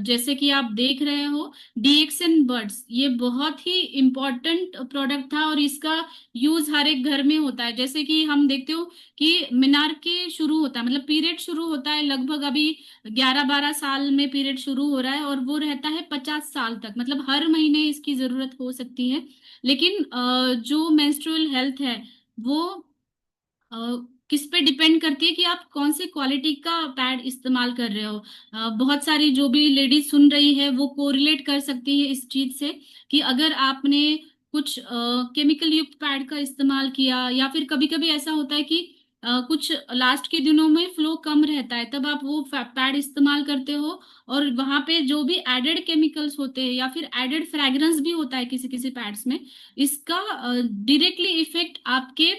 जैसे कि आप देख रहे हो, डीएक्सएन बर्ड्स ये बहुत ही इम्पोर्टेंट प्रोडक्ट था और इसका यूज हर एक घर में होता है। जैसे कि हम देखते हो कि मीनार के शुरू होता है, मतलब पीरियड शुरू होता है लगभग अभी 11-12 साल में पीरियड शुरू हो रहा है और वो रहता है 50 साल तक, मतलब हर महीने इसकी जरूरत हो सकती है। लेकिन जो मेंस्ट्रुअल हेल्थ है वो अ, किस पे डिपेंड करती है कि आप कौन सी क्वालिटी का पैड इस्तेमाल कर रहे हो। बहुत सारी जो भी लेडीज सुन रही है वो कोरिलेट कर सकती है इस चीज से कि अगर आपने कुछ केमिकल युक्त पैड का इस्तेमाल किया या फिर कभी कभी ऐसा होता है कि कुछ लास्ट के दिनों में फ्लो कम रहता है, तब आप वो पैड इस्तेमाल करते हो और वहां पे जो भी एडेड केमिकल्स होते हैं या फिर एडेड फ्रेग्रेंस भी होता है किसी किसी पैड्स में, इसका डायरेक्टली इफेक्ट आपके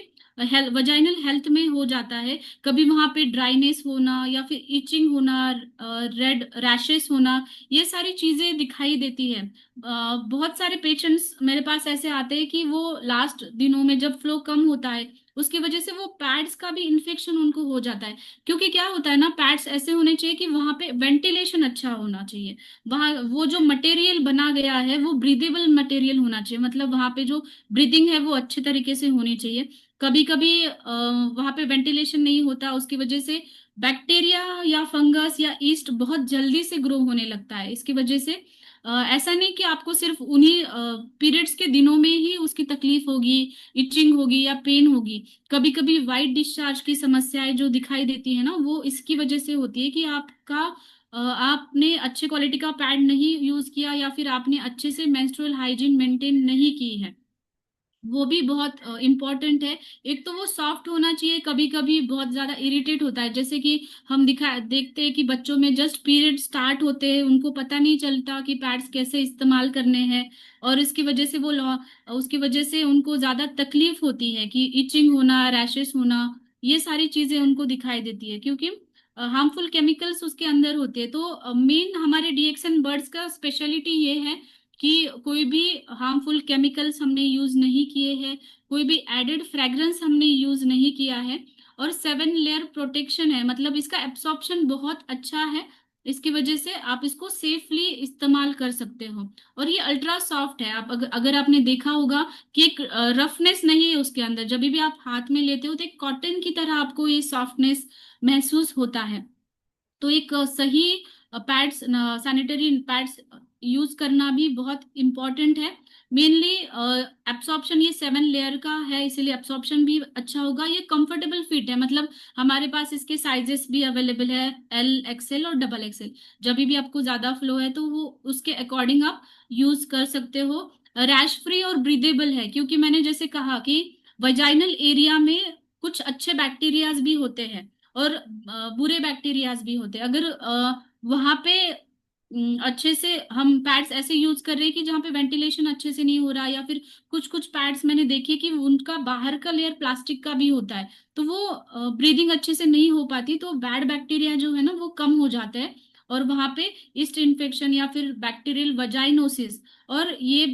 वजाइनल हेल्थ में हो जाता है। कभी वहां पे ड्राइनेस होना या फिर इचिंग होना, रेड रैशेस होना, ये सारी चीजें दिखाई देती है। बहुत सारे पेशेंट्स मेरे पास ऐसे आते हैं कि वो लास्ट दिनों में जब फ्लो कम होता है उसकी वजह से वो पैड्स का भी इन्फेक्शन उनको हो जाता है। क्योंकि क्या होता है ना, पैड्स ऐसे होने चाहिए कि वहां पे वेंटिलेशन अच्छा होना चाहिए। वहां वो जो मटेरियल बना गया है वो ब्रीदेबल मटेरियल होना चाहिए, मतलब वहां पे जो ब्रीदिंग है वो अच्छे तरीके से होनी चाहिए। कभी कभी वहां पे वेंटिलेशन नहीं होता, उसकी वजह से बैक्टीरिया या फंगस या ईस्ट बहुत जल्दी से ग्रो होने लगता है। इसकी वजह से ऐसा नहीं कि आपको सिर्फ उन्हीं पीरियड्स के दिनों में ही उसकी तकलीफ होगी, इचिंग होगी या पेन होगी। कभी कभी वाइट डिस्चार्ज की समस्याएं जो दिखाई देती है ना, वो इसकी वजह से होती है कि आपने अच्छे क्वालिटी का पैड नहीं यूज किया या फिर आपने अच्छे से मेंस्ट्रुअल हाइजीन मेंटेन नहीं की है। वो भी बहुत इम्पोर्टेंट है। एक तो वो सॉफ्ट होना चाहिए, कभी कभी बहुत ज्यादा इरिटेट होता है, जैसे कि हम देखते हैं कि बच्चों में जस्ट पीरियड स्टार्ट होते हैं उनको पता नहीं चलता कि पैड्स कैसे इस्तेमाल करने हैं, और इसकी वजह से उसकी वजह से उनको ज्यादा तकलीफ होती है कि इचिंग होना, रैशेस होना, ये सारी चीजें उनको दिखाई देती है क्योंकि हार्मफुल केमिकल्स उसके अंदर होते हैं। तो मेन हमारे डीएक्सएन बर्ड्स का स्पेशलिटी ये है कि कोई भी हार्मफुल केमिकल्स हमने यूज नहीं किए हैं, कोई भी एडेड फ्रेग्रेंस हमने यूज नहीं किया है, और 7 लेयर प्रोटेक्शन है, मतलब इसका एब्सॉर्प्शन बहुत अच्छा है। इसकी वजह से आप इसको सेफली इस्तेमाल कर सकते हो। और ये अल्ट्रा सॉफ्ट है। आप अगर आपने देखा होगा कि एक रफनेस नहीं है उसके अंदर, जब भी आप हाथ में लेते हो तो एक कॉटन की तरह आपको ये सॉफ्टनेस महसूस होता है। तो एक सही पैड्स, सैनिटरी पैड्स यूज करना भी बहुत इम्पोर्टेंट है। मेनली एब्सॉर्प्शन ये 7 लेयर का है, इसीलिए एब्सॉर्प्शन भी अच्छा होगा। ये कंफर्टेबल फिट है, मतलब हमारे पास इसके साइजेस भी अवेलेबल है, एल एक्सएल और डबल एक्सएल। जब भी आपको ज्यादा फ्लो है तो वो उसके अकॉर्डिंग आप यूज कर सकते हो। रैश फ्री और ब्रीदेबल है, क्योंकि मैंने जैसे कहा कि वजाइनल एरिया में कुछ अच्छे बैक्टीरियाज भी होते हैं और बुरे बैक्टीरियाज भी होते हैं। अगर वहां पे अच्छे से हम पैड्स ऐसे यूज कर रहे हैं कि जहाँ पे वेंटिलेशन अच्छे से नहीं हो रहा, या फिर कुछ कुछ पैड्स मैंने देखे कि उनका बाहर का लेयर प्लास्टिक का भी होता है, तो वो ब्रीदिंग अच्छे से नहीं हो पाती, तो बैड बैक्टीरिया जो है ना वो कम हो जाते हैं और वहां पे ईस्ट इन्फेक्शन या फिर बैक्टीरियल वजाइनोसिस। और ये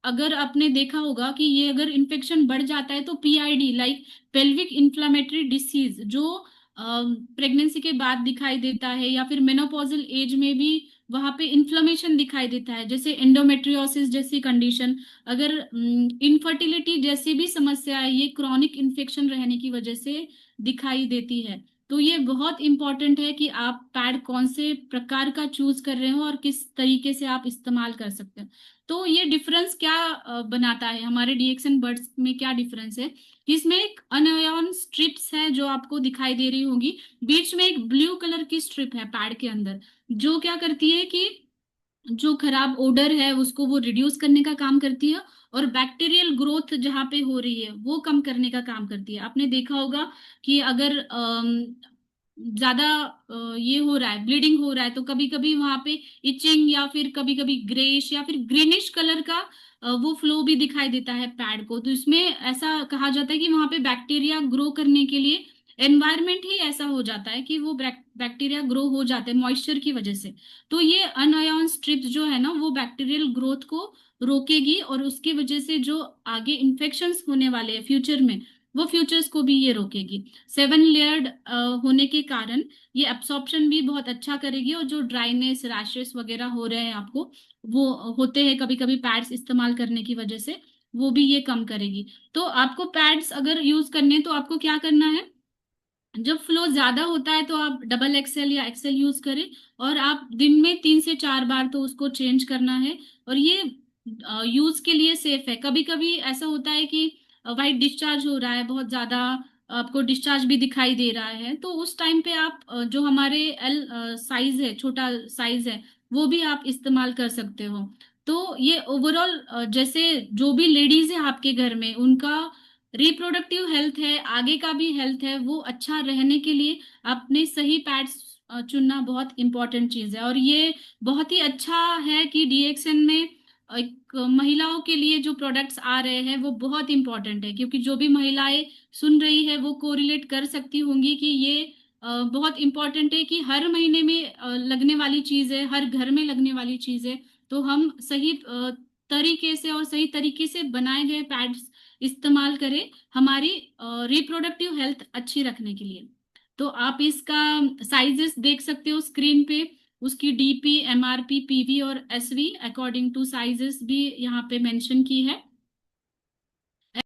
अगर आपने देखा होगा कि ये अगर इन्फेक्शन बढ़ जाता है तो PID, like pelvic inflammatory disease, जो प्रेगनेंसी के बाद दिखाई देता है या फिर मेनोपॉजल एज में भी वहां पे इन्फ्लेमेशन दिखाई देता है, जैसे एंडोमेट्रियोसिस जैसी कंडीशन। अगर इनफर्टिलिटी जैसी भी समस्या है, ये क्रॉनिक इन्फेक्शन रहने की वजह से दिखाई देती है। तो ये बहुत इंपॉर्टेंट है कि आप पैड कौन से प्रकार का चूज कर रहे हो और किस तरीके से आप इस्तेमाल कर सकते हो। तो ये डिफरेंस क्या बनाता है, हमारे डीएक्सएन बर्ड्स में क्या डिफरेंस है कि इसमें एक अनआयन स्ट्रिप्स है जो आपको दिखाई दे रही होगी, बीच में एक ब्लू कलर की स्ट्रिप है पैड के अंदर, जो क्या करती है कि जो खराब ओडर है उसको वो रिड्यूस करने का काम करती है, और बैक्टीरियल ग्रोथ जहाँ पे हो रही है वो कम करने का काम करती है। आपने देखा होगा कि अगर ज्यादा ये हो रहा है, ब्लीडिंग हो रहा है, तो कभी कभी वहां पे इचिंग या फिर कभी कभी ग्रेश या फिर ग्रीनिश कलर का वो फ्लो भी दिखाई देता है पैड को। तो इसमें ऐसा कहा जाता है कि वहां पे बैक्टीरिया ग्रो करने के लिए एनवायरमेंट ही ऐसा हो जाता है कि वो बैक्टीरिया ग्रो हो जाते हैं मॉइस्चर की वजह से। तो ये अनआयन स्ट्रिप्स जो है ना वो बैक्टीरियल ग्रोथ को रोकेगी, और उसकी वजह से जो आगे इन्फेक्शंस होने वाले हैं फ्यूचर में, वो फ्यूचर्स को भी ये रोकेगी। 7 लेयर्ड होने के कारण ये एब्सॉर्प्शन भी बहुत अच्छा करेगी, और जो ड्राइनेस रैशेस वगैरह हो रहे हैं आपको, वो होते हैं कभी कभी पैड्स इस्तेमाल करने की वजह से, वो भी ये कम करेगी। तो आपको पैड्स अगर यूज करने हैं, तो आपको क्या करना है, जब फ्लो ज्यादा होता है तो आप डबल एक्सेल या एक्सेल यूज करें, और आप दिन में 3 से 4 बार तो उसको चेंज करना है। और ये यूज के लिए सेफ है। कभी कभी ऐसा होता है कि वाइट डिस्चार्ज हो रहा है बहुत ज्यादा, आपको डिस्चार्ज भी दिखाई दे रहा है, तो उस टाइम पे आप जो हमारे एल साइज है, छोटा साइज है, वो भी आप इस्तेमाल कर सकते हो। तो ये ओवरऑल जैसे जो भी लेडीज है आपके घर में, उनका रिप्रोडक्टिव हेल्थ है, आगे का भी हेल्थ है, वो अच्छा रहने के लिए अपने सही पैड्स चुनना बहुत इंपॉर्टेंट चीज है। और ये बहुत ही अच्छा है कि डीएक्सएन में एक महिलाओं के लिए जो प्रोडक्ट्स आ रहे हैं वो बहुत इंपॉर्टेंट है, क्योंकि जो भी महिलाएं सुन रही है वो कोरिलेट कर सकती होंगी कि ये बहुत इंपॉर्टेंट है, कि हर महीने में लगने वाली चीज है, हर घर में लगने वाली चीज है। तो हम सही तरीके से और सही तरीके से बनाए गए पैड्स इस्तेमाल करें हमारी रिप्रोडक्टिव हेल्थ अच्छी रखने के लिए। तो आप इसका साइजेस देख सकते हो स्क्रीन पे, उसकी डीपी, एमआरपी, पीवी और एसवी अकॉर्डिंग टू साइजेस भी यहाँ पे मेंशन की है।